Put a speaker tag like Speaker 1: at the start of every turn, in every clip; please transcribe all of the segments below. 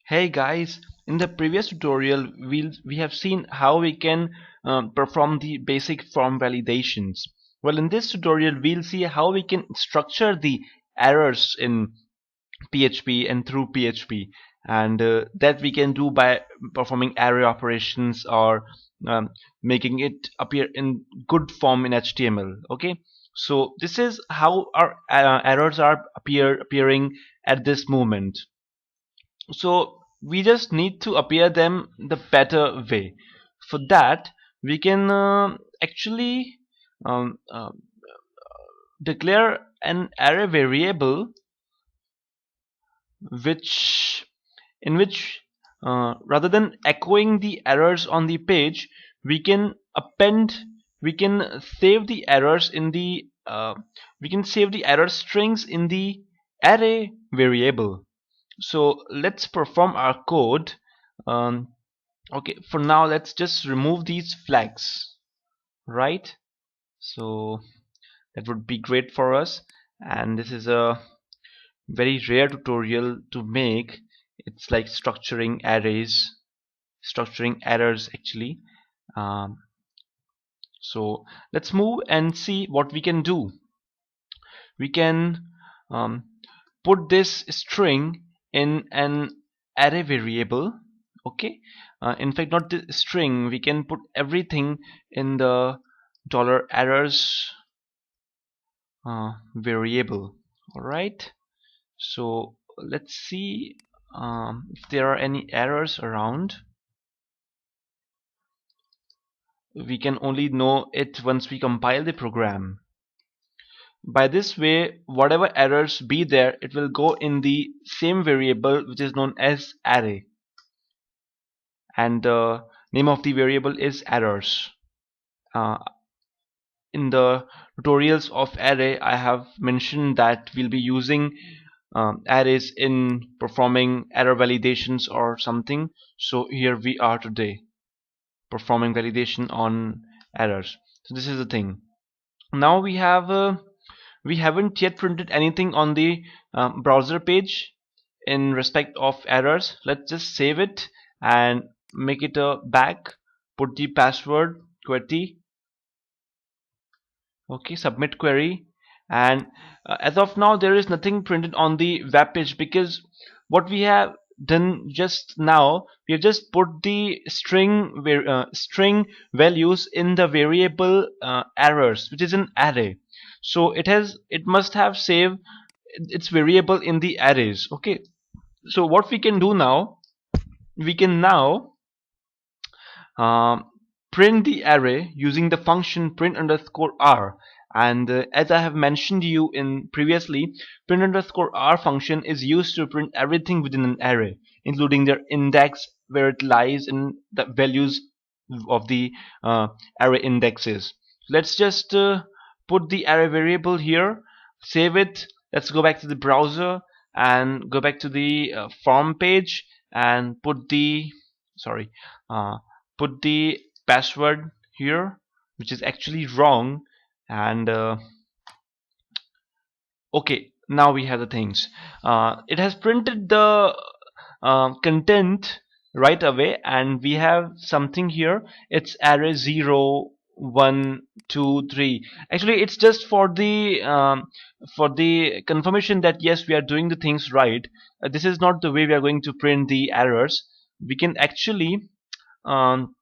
Speaker 1: Hey guys, in the previous tutorial we have seen how we can perform the basic form validations. Well, in this tutorial we'll see how we can structure the errors in PHP and through PHP, and that we can do by performing array operations or making it appear in good form in HTML. Okay, so this is how our errors are appearing at this moment. So we just need to appear them the better way. For that we can actually um, uh, declare an array variable which in which rather than echoing the errors on the page, we can append we can save the errors in the we can save the error strings in the array variable. So let's perform our code. um, okay, for now let's just remove these flags, right? So that would be great for us, and this is a very rare tutorial to make. It's like structuring errors actually. um, so let's move and see what we can do. We can um, put this string in an array variable. Okay, in fact not the string, we can put everything in the $errors variable. All right, so let's see if there are any errors around. We can only know it once we compile the program. By this way, whatever errors be there, it will go in the same variable which is known as array, and the name of the variable is errors. uh, in the tutorials of array I have mentioned that we'll be using arrays in performing error validations or something. So here we are today performing validation on errors. So this is the thing. Now we haven't yet printed anything on the browser page in respect of errors. Let's just save it and make it a back. Put the password QWERTY. Okay, submit query. And as of now there is nothing printed on the web page, because what we have done just now, we have just put the string values in the variable errors, which is an array. So it must have saved its variable in the arrays. Okay, so what we can do now, we can now um, print the array using the function print underscore r. And as I have mentioned you in previously, print underscore r function is used to print everything within an array, including their index, where it lies in the values of the array indexes. Let's just put the array variable here, save it. Let's go back to the browser and go back to the form page and put the sorry uh, put the password here, which is actually wrong. And okay, now we have the things. It has printed the content right away, and we have something here. It's array 0 1 2 3. Actually it's just for the confirmation that yes, we are doing the things right. This is not the way we are going to print the errors. We can actually um,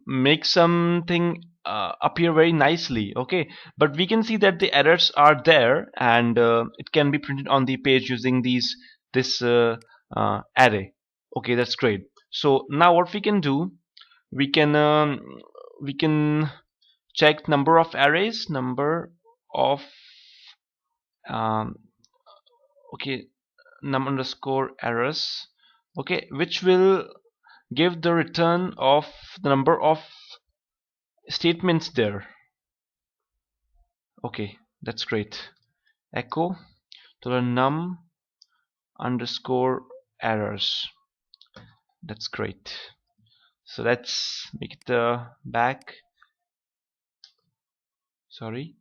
Speaker 1: make something appear very nicely. Okay, but we can see that the errors are there, and it can be printed on the page using this array. Okay, that's great. So now what we can do, we can we can check number of arrays, number of um, okay, num underscore errors, okay, which will give the return of the number of statements there. Okay, that's great. Echo to the num underscore errors. That's great. So let's make it back. Sorry.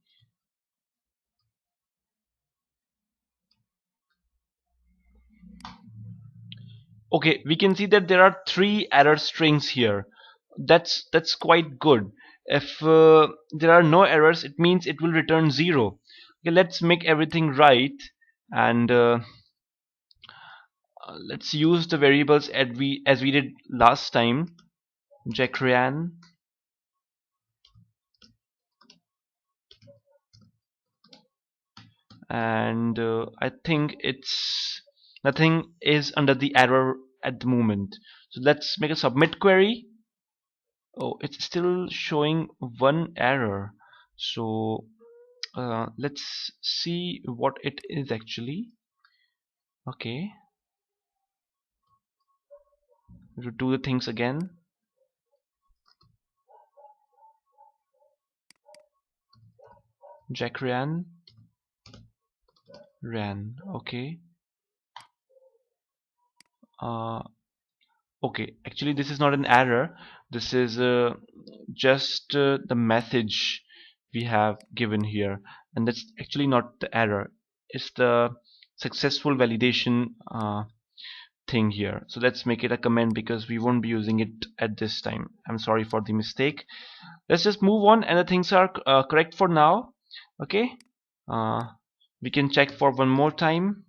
Speaker 1: Okay, we can see that there are three error strings here. That's quite good. If there are no errors, it means it will return 0. Okay, let's make everything right, and let's use the variables as we did last time. Jacran, and I think it's nothing is under the error at the moment. So let's make a submit query. Oh, it's still showing one error. So let's see what it is actually. Okay, to do the things again. Jacran ran. Okay. Uh, okay. Actually, this is not an error. This is just the message we have given here, and that's actually not the error. It's the successful validation thing here. So let's make it a comment because we won't be using it at this time. I'm sorry for the mistake. Let's just move on, and the things are correct for now. Okay, uh, we can check for one more time.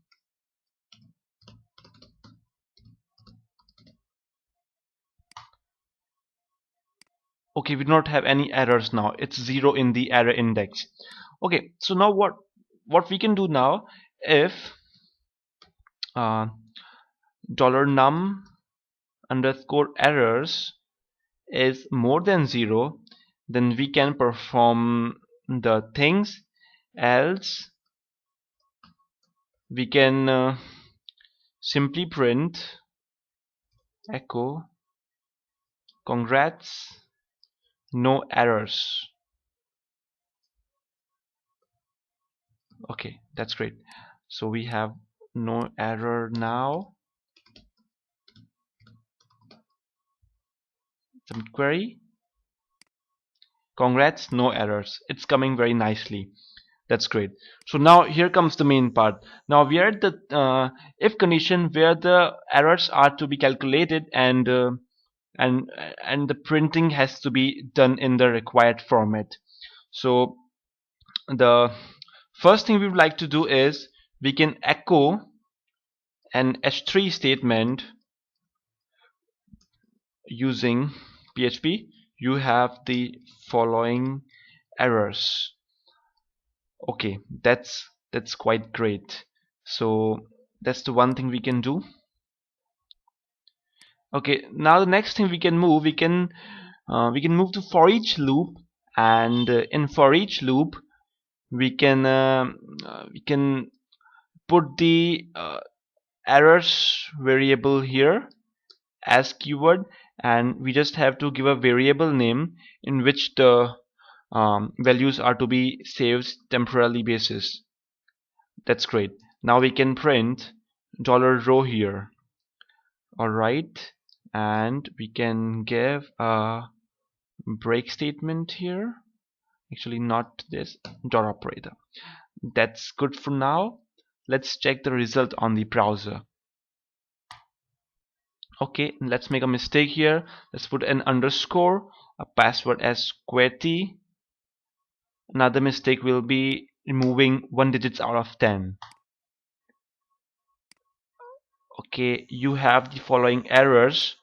Speaker 1: Okay, we do not have any errors now. It's 0 in the error index. Okay, so now what we can do now, if uh, $num underscore errors is more than 0, then we can perform the things. Else we can simply print echo congrats, no errors. Okay, that's great. So we have no error now. Submit query. Congrats, no errors. It's coming very nicely. That's great. So now here comes the main part. Now we are at the if condition where the errors are to be calculated, and and the printing has to be done in the required format. So the first thing we would like to do is we can echo an h3 statement using PHP. You have the following errors. Okay, that's quite great. So that's the one thing we can do. Okay, now the next thing we can move to for each loop, and in for each loop we can put the errors variable here as keyword, and we just have to give a variable name in which the values are to be saved temporarily basis. That's great. Now we can print $row here. Alright, and we can give a break statement here. Actually, not this dot operator. That's good for now. Let's check the result on the browser. Okay, let's make a mistake here. Let's put an underscore, a password as QWERTY. Another mistake will be removing 1 digits out of 10. Okay, you have the following errors.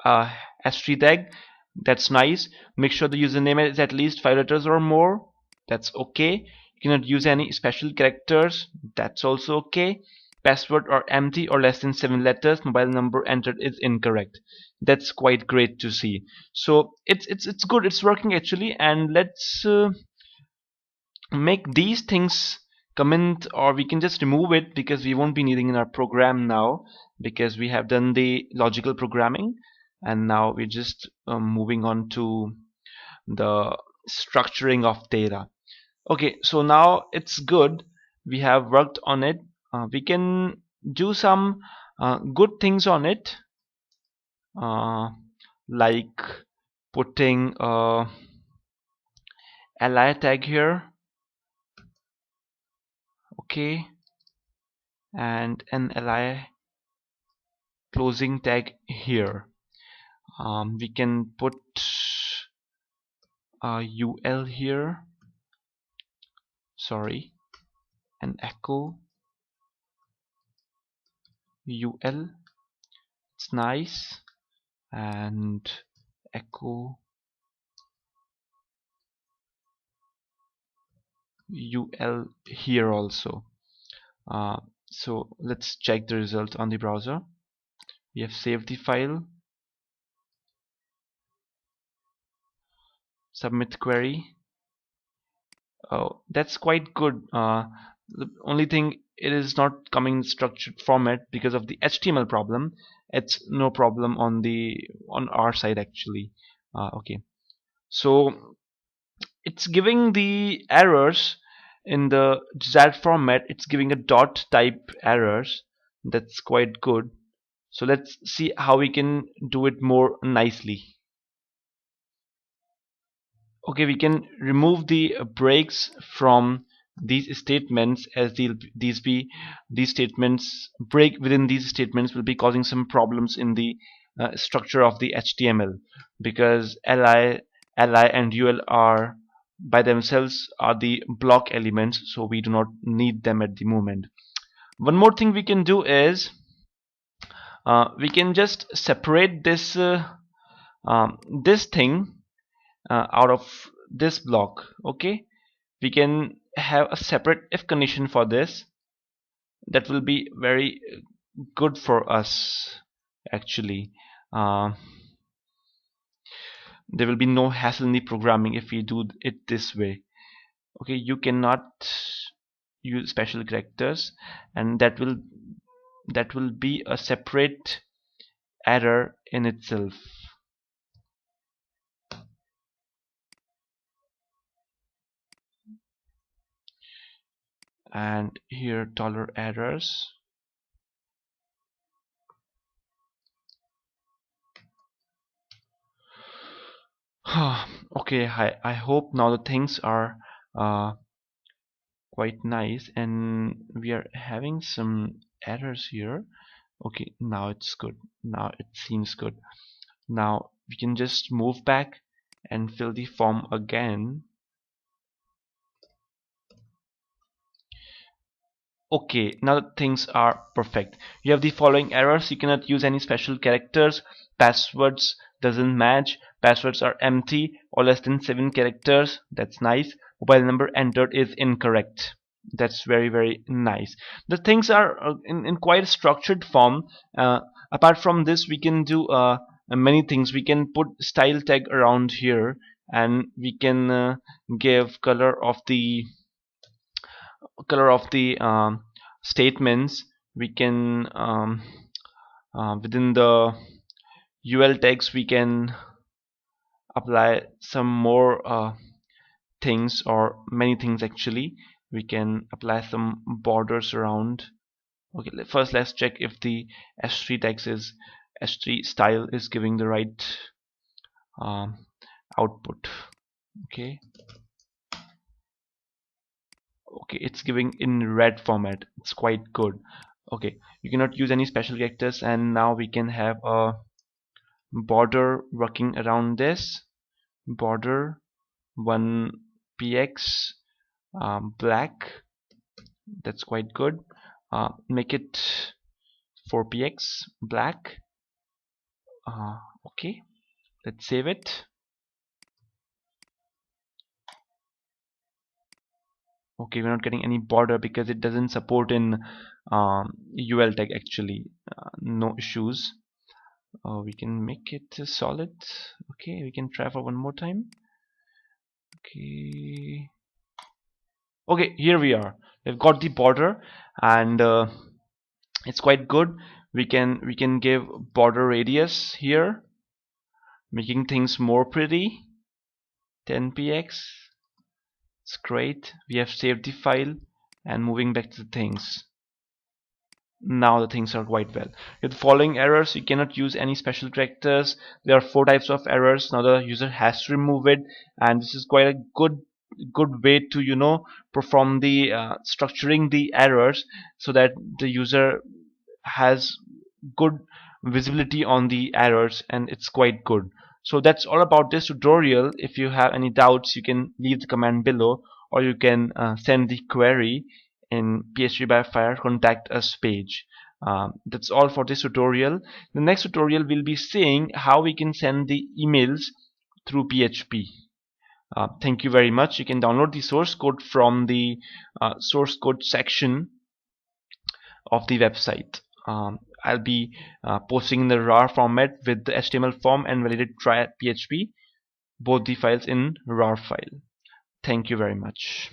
Speaker 1: S3 tag, that's nice. Make sure the username is at least 5 letters or more. That's okay. You cannot use any special characters. That's also okay. Password or empty or less than 7 letters. Mobile number entered is incorrect. That's quite great to see. So it's good. It's working actually. And let's make these things comment, or we can just remove it because we won't be needing in our program now, because we have done the logical programming, and now we're just moving on to the structuring of data. Okay, so now it's good. We have worked on it. We can do some good things on it, uh, like putting a li tag here. Okay, and an li closing tag here. We can put ul here, sorry, and echo ul, it's nice, and echo ul here also. uh, so let's check the result on the browser. We have saved the file, submit query. Oh, that's quite good. The only thing, it is not coming in structured format because of the HTML problem. It's no problem on our side actually. Okay, so it's giving the errors in the desired format. It's giving a dot type errors. That's quite good. So let's see how we can do it more nicely. Okay, we can remove the breaks from these statements, as these statements break within these statements will be causing some problems in the structure of the HTML, because li and ul are by themselves are the block elements, so we do not need them at the moment. One more thing we can do is we can just separate this thing out of this block. Okay, we can have a separate if condition for this. That will be very good for us actually. uh, there will be no hassle in the programming if we do it this way. Okay, you cannot use special characters, and that will be a separate error in itself. And here dollar errors. Okay, I hope now the things are uh, quite nice, and we are having some errors here. Okay, now it's good. Now it seems good. Now we can just move back and fill the form again. Okay, now that things are perfect. You have the following errors. You cannot use any special characters. Passwords doesn't match. Passwords are empty or less than 7 characters. That's nice. Mobile number entered is incorrect. That's very, very nice. The things are in quite a structured form. Apart from this, we can do many things. We can put style tag around here, and we can give color of the statements. We can within the ul tags we can apply some more things, or many things actually. We can apply some borders around. Okay, first let's check if the h3 text is h3 style is giving the right um, output. Okay, okay, it's giving in red format. It's quite good. Okay, you cannot use any special characters, and now we can have a border working around this. Border 1px black. That's quite good. Make it 4px black. Okay, let's save it. Okay, we're not getting any border because it doesn't support in ul tag actually. No issues. We can make it solid. Okay, we can try for one more time. Okay, okay, here we are. We've got the border, and it's quite good. We can give border radius here, making things more pretty. 10px. It's great. We have saved the file, and moving back to the things. Now the things are quite well. With the following errors, you cannot use any special characters. There are 4 types of errors. Now the user has to remove it, and this is quite a good way to perform the structuring the errors, so that the user has good visibility on the errors, and it's quite good. So that's all about this tutorial. If you have any doubts, you can leave the comment below, or you can send the query in PHP by Fire contact us page. That's all for this tutorial. The next tutorial will be seeing how we can send the emails through PHP. Thank you very much. You can download the source code from the source code section of the website. I'll be posting in the RAR format with the HTML form and validated try PHP, both the files in RAR file. Thank you very much.